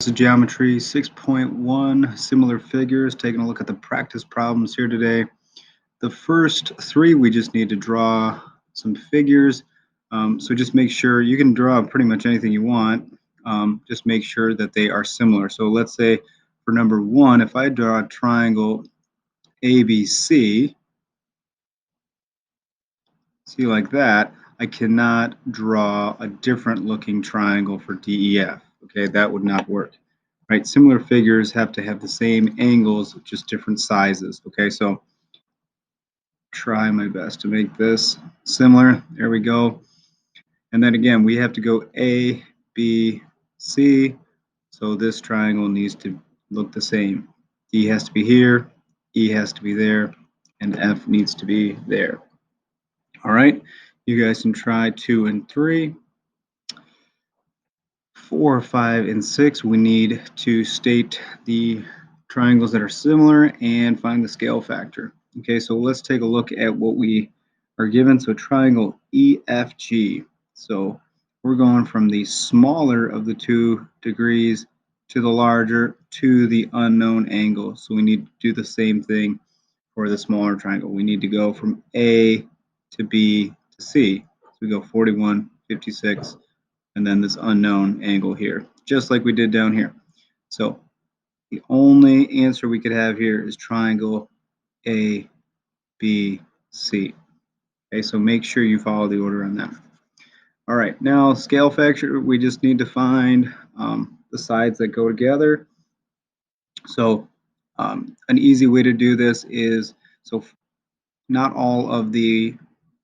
This is Geometry 6.1, similar figures, taking a look at the practice problems here today. The first three, we just need to draw some figures. So just make sure you can draw pretty much anything you want. Just make sure that they are similar. So let's say for number one, if I draw a triangle ABC, see like that, I cannot draw a different looking triangle for DEF. Okay, that would not work. Right, similar figures have to have the same angles, just different sizes. Okay, so try my best to make this similar. There we go. And then again, we have to go A, B, C. So this triangle needs to look the same. D has to be here, E has to be there, and F needs to be there. All right, you guys can try 2 and 3. 4, 5, and 6, we need to state the triangles that are similar and find the scale factor. Okay, so let's take a look at what we are given. So triangle EFG. So we're going from the smaller of the 2 degrees to the larger to the unknown angle. So we need to do the same thing for the smaller triangle. We need to go from A to B to C. So we go 41, 56, and then this unknown angle here, just like we did down here. So the only answer we could have here is triangle A, B, C. Okay, so make sure you follow the order on that. All right, now scale factor, we just need to find the sides that go together. So an easy way to do this is, so not all of the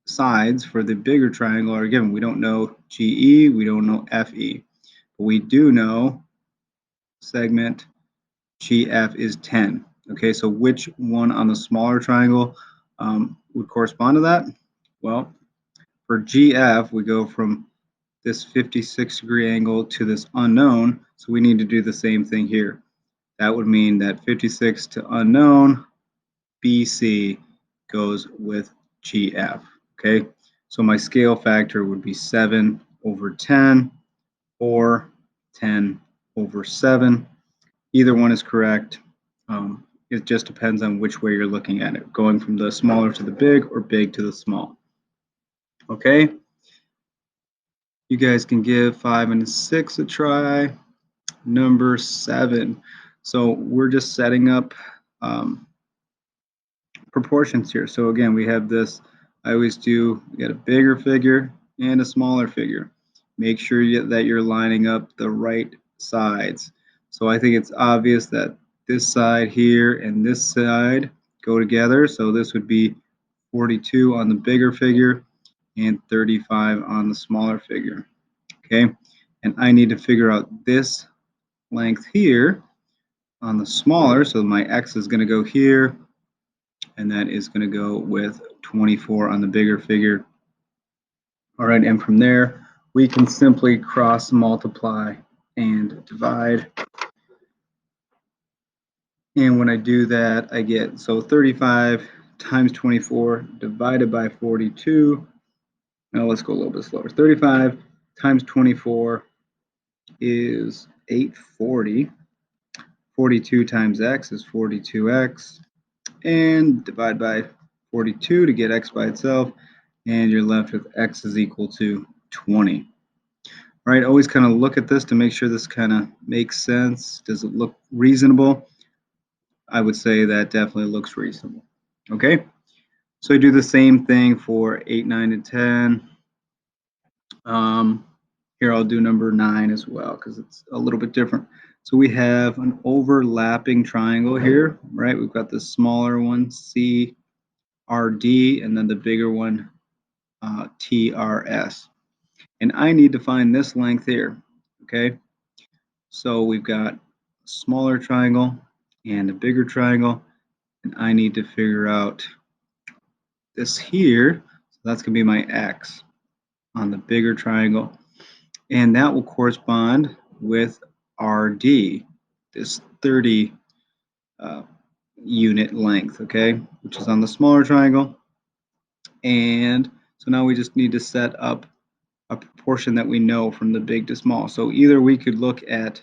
sides for the bigger triangle are given. We don't know GE, we don't know FE. But we do know segment GF is 10. Okay, so which one on the smaller triangle would correspond to that? Well, for GF, we go from this 56-degree angle to this unknown, so we need to do the same thing here. That would mean that 56 to unknown, BC goes with GF. Okay, so my scale factor would be 7 over 10 or 10 over 7. Either one is correct. It just depends on which way you're looking at it, going from the smaller to the big or big to the small. Okay, you guys can give 5 and 6 a try. Number 7. So we're just setting up proportions here. So again, we have this, I always do, we got a bigger figure and a smaller figure. Make sure that you're lining up the right sides. So I think it's obvious that this side here and this side go together. So this would be 42 on the bigger figure and 35 on the smaller figure. Okay, and I need to figure out this length here on the smaller. So my X is going to go here, and that is going to go with 24 on the bigger figure. All right, and from there, we can simply cross multiply and divide. And when I do that, I get, so 35 times 24 divided by 42. Now let's go a little bit slower. 35 times 24 is 840. 42 times x is 42x. And divide by 42 to get x by itself. And you're left with x is equal to 20. All right, always kind of look at this to make sure this kind of makes sense. Does it look reasonable? I would say that definitely looks reasonable. Okay, so I do the same thing for 8, 9, and 10. Here I'll do number 9 as well because it's a little bit different. So we have an overlapping triangle here, right? We've got the smaller one, CRD, and then the bigger one, TRS. And I need to find this length here, okay? So we've got a smaller triangle and a bigger triangle, and I need to figure out this here. So that's going to be my X on the bigger triangle, and that will correspond with RD, this 30 unit length, okay, which is on the smaller triangle. And so now we just need to set up a proportion that we know from the big to small. So either we could look at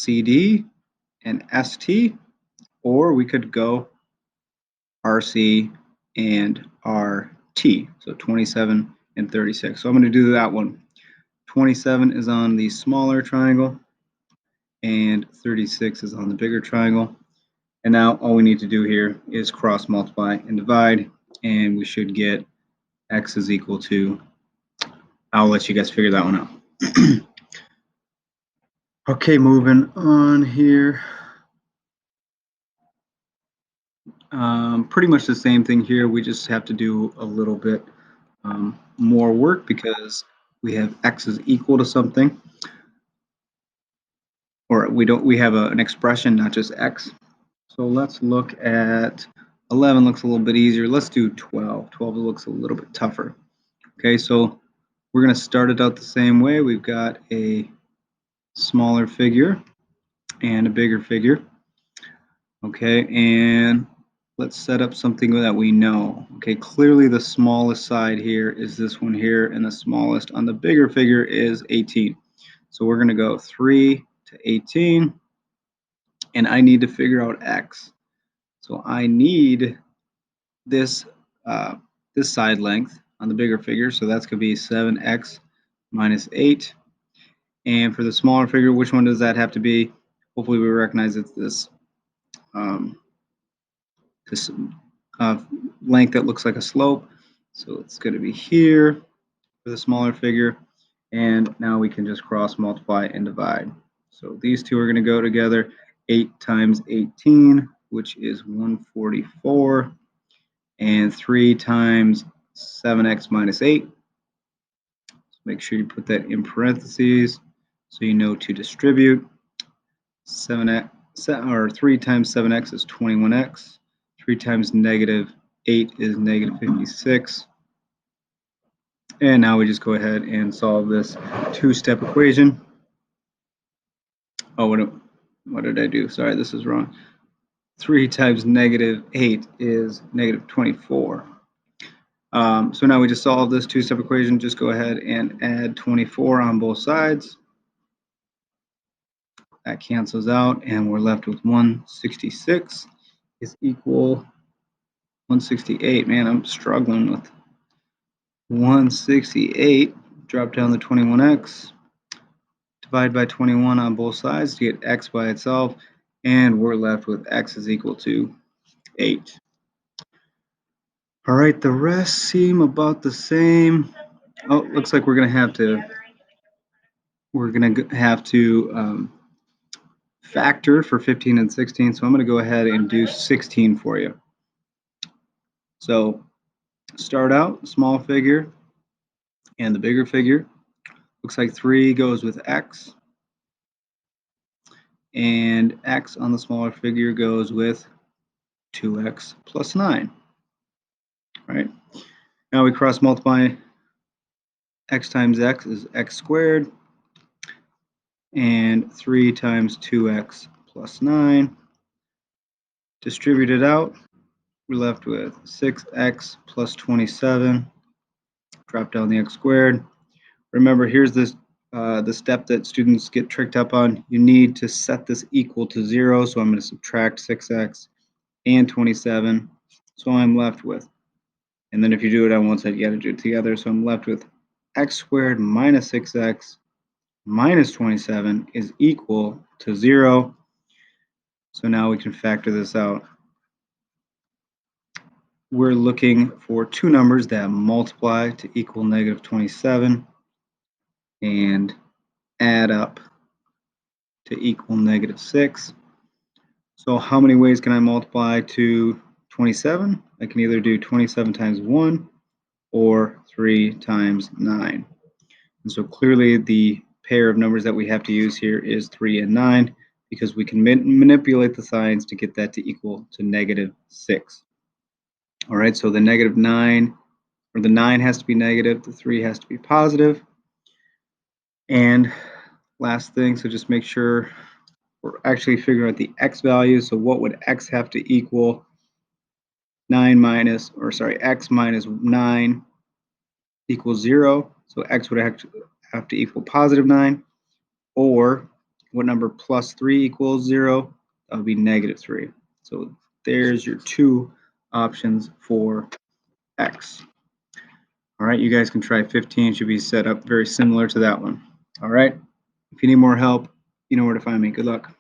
CD and ST, or we could go RC and RT, so 27 and 36. So I'm going to do that one. 27 is on the smaller triangle and 36 is on the bigger triangle. And now all we need to do here is cross multiply and divide, and we should get x is equal to, I'll let you guys figure that one out. Okay, moving on here. Pretty much the same thing here. We just have to do a little bit more work because we have x is equal to something, or we have an expression, not just x. So let's look at 11. Looks a little bit easier. Let's do 12. 12 looks a little bit tougher. Okay, so we're going to start it out the same way. We've got a smaller figure and a bigger figure. Okay, and let's set up something that we know. Okay, clearly the smallest side here is this one here, and the smallest on the bigger figure is 18. So we're going to go 3 to 18, and I need to figure out x. So I need this this side length on the bigger figure, so that's going to be 7x minus 8. And for the smaller figure, which one does that have to be? Hopefully we recognize it's this length that looks like a slope. So it's going to be here for the smaller figure. And now we can just cross multiply and divide. So these two are going to go together. 8 times 18, which is 144. And 3 times 7x minus 8. So make sure you put that in parentheses so you know to distribute. 3 times 7x is 21x. 3 times negative 8 is negative 56. And now we just go ahead and solve this two-step equation. Oh, what did I do? Sorry, this is wrong. 3 times negative 8 is negative 24. So now we just solve this two-step equation. Just go ahead and add 24 on both sides. That cancels out, and we're left with 166 is equal 168. Man, I'm struggling with 168. Drop down the 21x. Divide by 21 on both sides to get x by itself, and we're left with x is equal to 8. All right, the rest seem about the same. Oh, looks like we're gonna have to factor for 15 and 16. So I'm gonna go ahead and do 16 for you. So start out small figure and the bigger figure. Looks like 3 goes with x, and x on the smaller figure goes with 2x plus 9. All right. Now we cross multiply. X times x is x squared, and 3 times 2x plus 9. Distribute it out. We're left with 6x plus 27. Drop down the x squared. Remember, here's this the step that students get tricked up on. You need to set this equal to 0, so I'm going to subtract 6x and 27. So I'm left with, and then if you do it on one side, you got to do it together. So I'm left with x squared minus 6x minus 27 is equal to 0. So now we can factor this out. We're looking for two numbers that multiply to equal negative 27 and add up to equal negative 6. So how many ways can I multiply to 27? I can either do 27 times 1 or 3 times 9. And so clearly the pair of numbers that we have to use here is 3 and 9, because we can manipulate the signs to get that to equal to negative 6. All right, so the negative 9, or the 9 has to be negative, the 3 has to be positive. And last thing, so just make sure we're actually figuring out the x value. So what would x have to equal? X minus 9 equals 0. So x would have to equal positive 9, or what number plus 3 equals 0? That would be negative 3. So there's your two options for x. All right, you guys can try 15. It should be set up very similar to that one. All right, if you need more help, you know where to find me. Good luck.